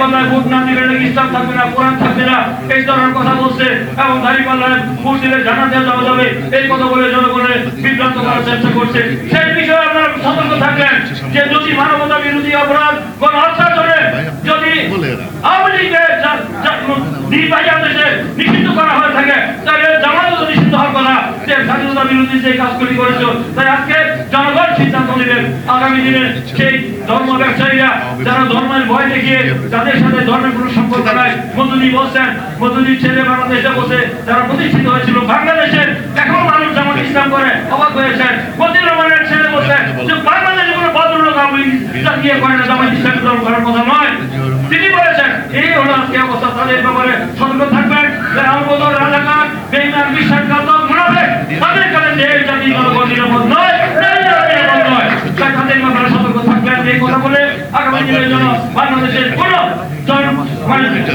Vote না দিলে ইসলাম থাকবে না, কোরআন থাকবে না, এই ধরনের কথা বলছে এবং দাঁড়িপাল্লায় ভোট দিলে জান্নাতে যাওয়া যাবে এই কথা বলে জনগণের বিভ্রান্ত করার চেষ্টা করছে। সেই বিষয়ে আপনারা সতর্ক থাকবেন যে যদি মানবতা বিরোধী অপরাধ গণহত্যা করে যদি আওয়ামী লীগের নির্বাহী দেশে নিষিদ্ধ করা হয়ে থাকে তাহলে জামাতও নিষিদ্ধ হওয়ার কথা। যে স্বাধীনতা বিরোধী যে কাজগুলি করেছ, তাই আজকে জনগণ সিদ্ধান্ত নেবেন আগামী দিনে সেই ধর্ম ব্যবসায়ীরা যারা ধর্মের ভয় দেখিয়ে যাদের সাথে ধর্মের কোনো সম্পর্ক নাই, মধুনী বলছেন মধুনীর ছেলে বাংলাদেশে বসে যারা প্রতিষ্ঠিত হয়েছিল বাংলাদেশে, এখন মানুষ জামাত ইসলাম করে অবাক হয়েছেন। মতিউর রহমানের ছেলে বলছে যে বাংলাদেশে কোনো ভদ্রলোক আওয়ামী লীগ করে না, জামাত ইসলাম দল করার কথা নয়। তিনি বলেছেন এই হলো আজকে অবস্থা। তাদের ব্যাপারে সতর্ক থাকবেন। আলবদর এলাকার বেইমান বিশ্বাসঘাতক মুনাফিক তাদের কাছে এই জাতি জনগণ নিরাপদ নয়, নিরাপদ নয়। তাই তাদের ব্যাপারে সতর্ক থাকবেন। এই কথা বলে আগামী দিনের জন্য বাংলাদেশের কোন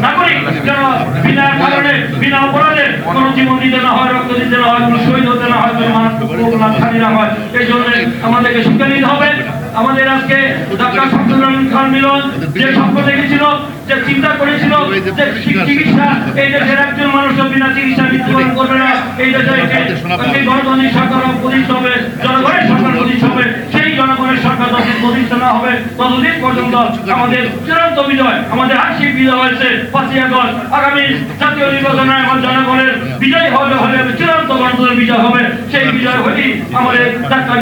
নাগরিক যেন বিনা কারণে বিনা অপরাধে কোন জীবন দিতে না হয়, রক্ত দিতে না হয়, কোন শহীদ হতে না হয়, খালি না হয়। এই জন্য আমাদেরকে শিক্ষা নিতে হবে। আমাদের আজকে ঢাকা সংশোধন মিলন যে স্বপ্ন দেখেছিল, যে চিন্তা করেছিল যে চিকিৎসা এই দেশের একজন মানুষ বিনা চিকিৎসা মৃত্যুবরণ করবে না, এই দেশে গণতান্ত্রিক সরকার প্রতিষ্ঠা হবে, জনগণের সরকার প্রতিষ্ঠা হবে। সেই জনগণের সরকার যতদিন প্রতিষ্ঠা না হবে ততদিন পর্যন্ত আমাদের চূড়ান্ত বিজয়, আমাদের আংশিক বিজয় হয়েছে 5ই আগস্ট। আগামী জাতীয় নির্বাচনে আমার জনগণের বিজয় হলে চূড়ান্ত গণতন্ত্রের বিজয় হবে। সেই বিজয় হলেই আমাদের